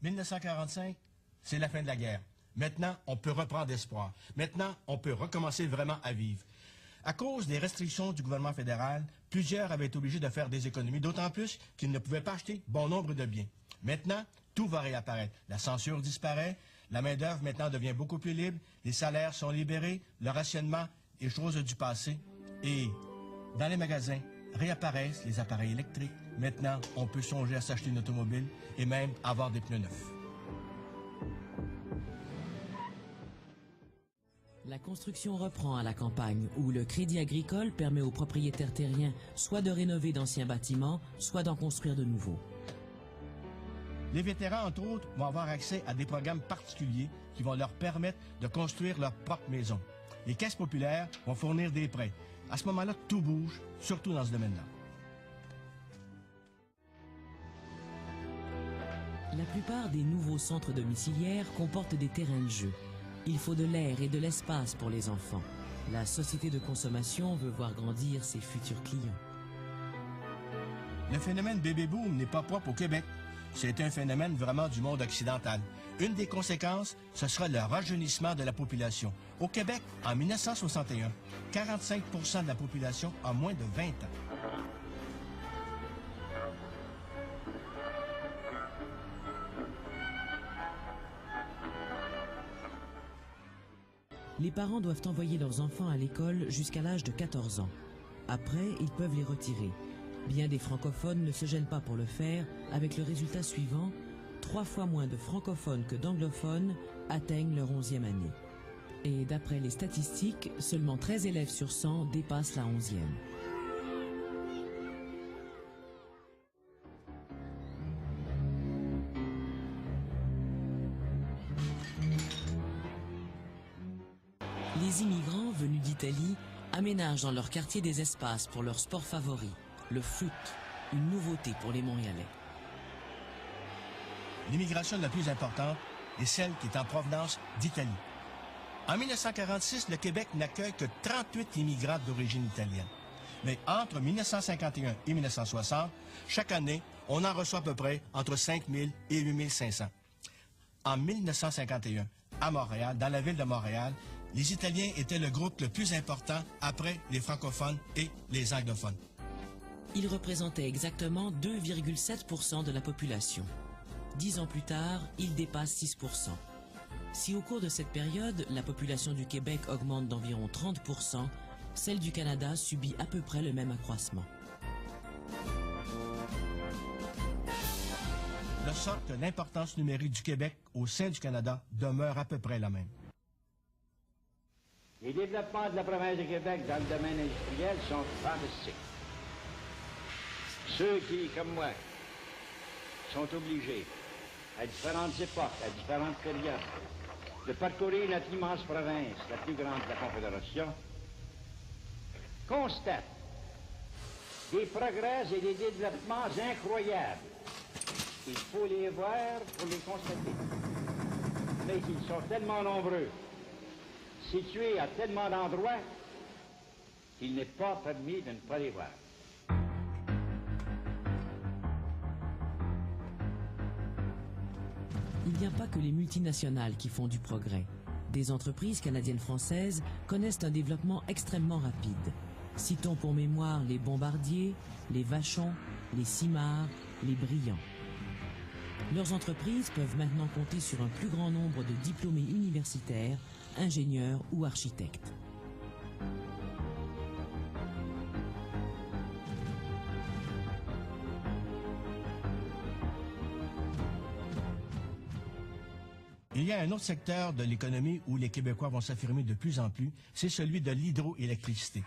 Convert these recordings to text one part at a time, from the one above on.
1945, c'est la fin de la guerre. Maintenant, on peut reprendre espoir. Maintenant, on peut recommencer vraiment à vivre. À cause des restrictions du gouvernement fédéral, plusieurs avaient été obligés de faire des économies, d'autant plus qu'ils ne pouvaient pas acheter bon nombre de biens. Maintenant, tout va réapparaître. La censure disparaît, la main-d'œuvre maintenant devient beaucoup plus libre, les salaires sont libérés, le rationnement est chose du passé. Et dans les magasins, réapparaissent les appareils électriques. Maintenant, on peut songer à s'acheter une automobile et même avoir des pneus neufs. La construction reprend à la campagne, où le Crédit agricole permet aux propriétaires terriens soit de rénover d'anciens bâtiments, soit d'en construire de nouveaux. Les vétérans, entre autres, vont avoir accès à des programmes particuliers qui vont leur permettre de construire leur propre maison. Les caisses populaires vont fournir des prêts. À ce moment-là, tout bouge, surtout dans ce domaine-là. La plupart des nouveaux centres domiciliaires comportent des terrains de jeu. Il faut de l'air et de l'espace pour les enfants. La société de consommation veut voir grandir ses futurs clients. Le phénomène bébé-boom n'est pas propre au Québec. C'est un phénomène vraiment du monde occidental. Une des conséquences, ce sera le rajeunissement de la population. Au Québec, en 1961, 45% de la population a moins de 20 ans. Les parents doivent envoyer leurs enfants à l'école jusqu'à l'âge de 14 ans. Après, ils peuvent les retirer. Bien des francophones ne se gênent pas pour le faire, avec le résultat suivant, 3 fois moins de francophones que d'anglophones atteignent leur 11e année. Et d'après les statistiques, seulement 13 élèves sur 100 dépassent la 11e. Les immigrants venus d'Italie aménagent dans leur quartier des espaces pour leur sport favori, le foot, une nouveauté pour les Montréalais. L'immigration la plus importante est celle qui est en provenance d'Italie. En 1946, le Québec n'accueille que 38 immigrants d'origine italienne. Mais entre 1951 et 1960, chaque année, on en reçoit à peu près entre 5 000 et 8 500. En 1951, à Montréal, dans la ville de Montréal, les Italiens étaient le groupe le plus important après les francophones et les anglophones. Ils représentaient exactement 2,7% de la population. 10 ans plus tard, ils dépassent 6%. Si au cours de cette période, la population du Québec augmente d'environ 30%, celle du Canada subit à peu près le même accroissement. De sorte que l'importance numérique du Québec au sein du Canada demeure à peu près la même. Les développements de la province de Québec dans le domaine industriel sont fantastiques. Ceux qui, comme moi, sont obligés, à différentes époques, à différentes périodes, de parcourir notre immense province, la plus grande de la Confédération, constatent des progrès et des développements incroyables. Il faut les voir pour les constater. Mais ils sont tellement nombreux, situés à tellement d'endroits, qu'il n'est pas permis de ne pas les voir. Il n'y a pas que les multinationales qui font du progrès. Des entreprises canadiennes-françaises connaissent un développement extrêmement rapide. Citons pour mémoire les Bombardier, les Vachon, les Simard, les Briand. Leurs entreprises peuvent maintenant compter sur un plus grand nombre de diplômés universitaires, ingénieurs ou architectes. Il y a un autre secteur de l'économie où les Québécois vont s'affirmer de plus en plus, c'est celui de l'hydroélectricité.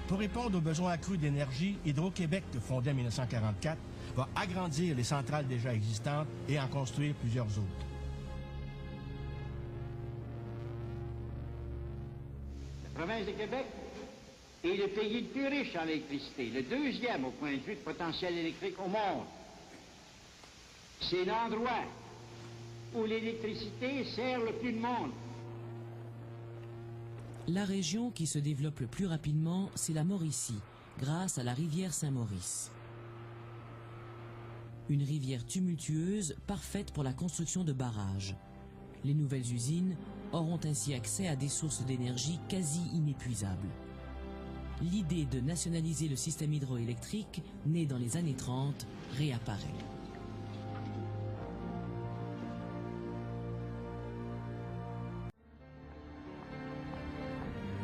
Pour répondre aux besoins accrus d'énergie, Hydro-Québec, fondé en 1944, va agrandir les centrales déjà existantes et en construire plusieurs autres. La province de Québec est le pays le plus riche en électricité, le deuxième au point de vue de potentiel électrique au monde. C'est l'endroit où l'électricité sert le plus de monde. La région qui se développe le plus rapidement, c'est la Mauricie, grâce à la rivière Saint-Maurice. Une rivière tumultueuse, parfaite pour la construction de barrages. Les nouvelles usines auront ainsi accès à des sources d'énergie quasi inépuisables. L'idée de nationaliser le système hydroélectrique, née dans les années 30, réapparaît.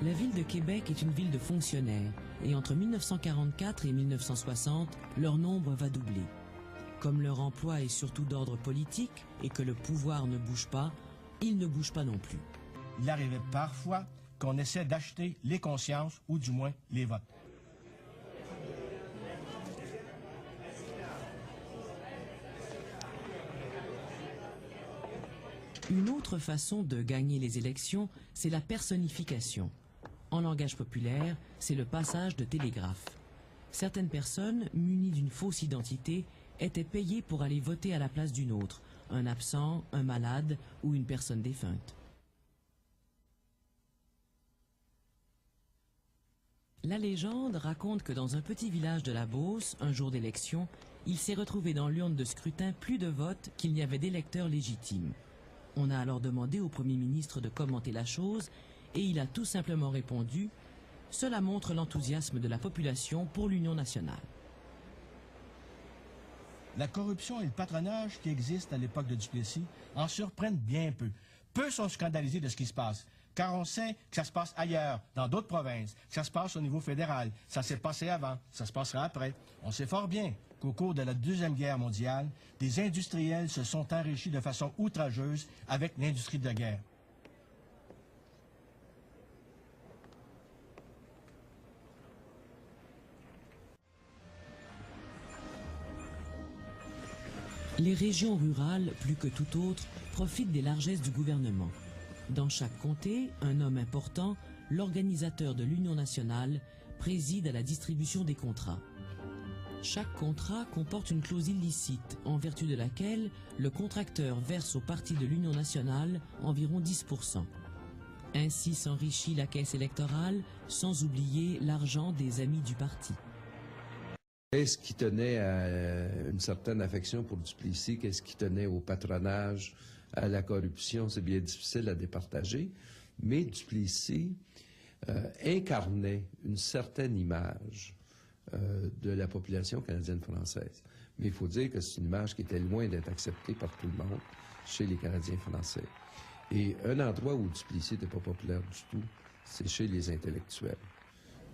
La ville de Québec est une ville de fonctionnaires et entre 1944 et 1960, leur nombre va doubler. Comme leur emploi est surtout d'ordre politique et que le pouvoir ne bouge pas, ils ne bougent pas non plus. Il arrivait parfois qu'on essaie d'acheter les consciences ou du moins les votes. Une autre façon de gagner les élections, c'est la personnification. En langage populaire, c'est le passage de télégraphe. Certaines personnes, munies d'une fausse identité, étaient payées pour aller voter à la place d'une autre, un absent, un malade ou une personne défunte. La légende raconte que dans un petit village de la Beauce, un jour d'élection, il s'est retrouvé dans l'urne de scrutin plus de votes qu'il n'y avait d'électeurs légitimes. On a alors demandé au Premier ministre de commenter la chose et il a tout simplement répondu « Cela montre l'enthousiasme de la population pour l'Union nationale ». La corruption et le patronage qui existent à l'époque de Duplessis en surprennent bien peu. Peu sont scandalisés de ce qui se passe, car on sait que ça se passe ailleurs, dans d'autres provinces, que ça se passe au niveau fédéral. Ça s'est passé avant, ça se passera après. On sait fort bien qu'au cours de la Deuxième Guerre mondiale, des industriels se sont enrichis de façon outrageuse avec l'industrie de guerre. Les régions rurales, plus que tout autre, profitent des largesses du gouvernement. Dans chaque comté, un homme important, l'organisateur de l'Union nationale, préside à la distribution des contrats. Chaque contrat comporte une clause illicite, en vertu de laquelle le contracteur verse au parti de l'Union nationale environ 10%. Ainsi s'enrichit la caisse électorale, sans oublier l'argent des amis du parti. Qu'est-ce qui tenait à une certaine affection pour Duplessis? Qu'est-ce qui tenait au patronage, à la corruption? C'est bien difficile à départager. Mais Duplessis incarnait une certaine image de la population canadienne-française. Mais il faut dire que c'est une image qui était loin d'être acceptée par tout le monde chez les Canadiens français. Et un endroit où Duplessis n'était pas populaire du tout, c'est chez les intellectuels,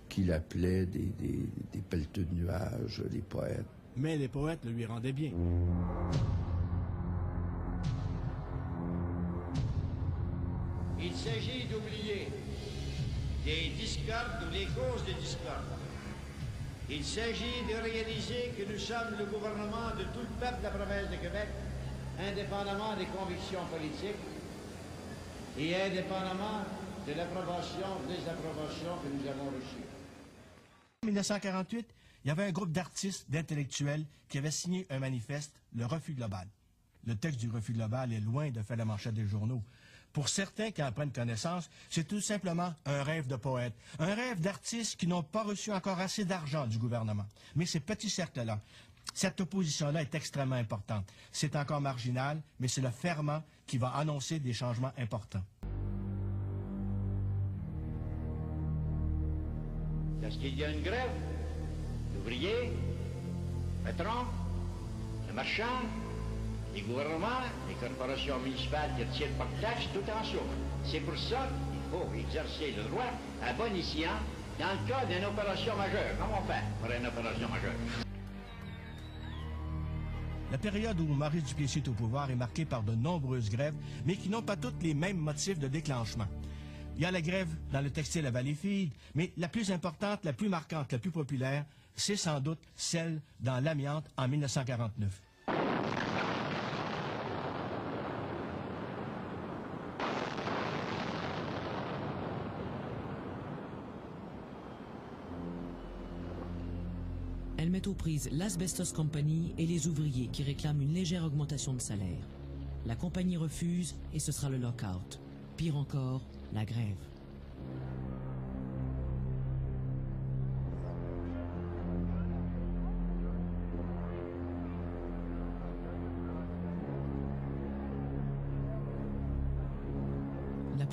qu'il appelait des pelleteux de nuages, les poètes. Mais les poètes le lui rendaient bien. Il s'agit d'oublier des discordes ou les causes des discordes. Il s'agit de réaliser que nous sommes le gouvernement de tout le peuple de la province de Québec, indépendamment des convictions politiques et indépendamment de l'approbation ou désapprobation que nous avons reçues. En 1948, il y avait un groupe d'artistes, d'intellectuels qui avaient signé un manifeste, le Refus global. Le texte du Refus global est loin de faire la manchette des journaux. Pour certains qui en prennent connaissance, c'est tout simplement un rêve de poète, un rêve d'artistes qui n'ont pas reçu encore assez d'argent du gouvernement. Mais ces petits cercles-là, cette opposition-là est extrêmement importante. C'est encore marginal, mais c'est le ferment qui va annoncer des changements importants. Lorsqu'il y a une grève, l'ouvrier, le patron, le marchand, les gouvernements, les corporations municipales qui ne retirent pas de taxes, tout en souffre. C'est pour ça qu'il faut exercer le droit à bon escient dans le cas d'une opération majeure. Comment on fait pour une opération majeure? La période où Maurice Duplessis est au pouvoir est marquée par de nombreuses grèves, mais qui n'ont pas toutes les mêmes motifs de déclenchement. Il y a la grève dans le textile à Valleyfield, mais la plus importante, la plus marquante, la plus populaire, c'est sans doute celle dans l'amiante en 1949. Elle met aux prises l'Asbestos Company et les ouvriers qui réclament une légère augmentation de salaire. La compagnie refuse et ce sera le lock-out. Pire encore, la grève.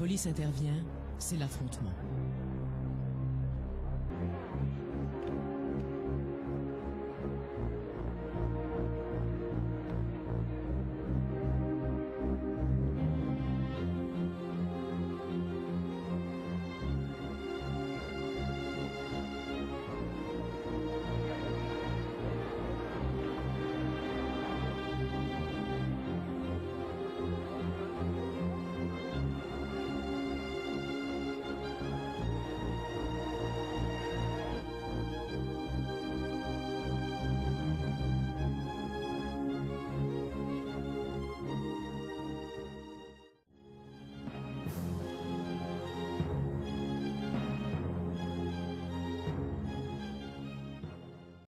police intervient, c'est l'affrontement.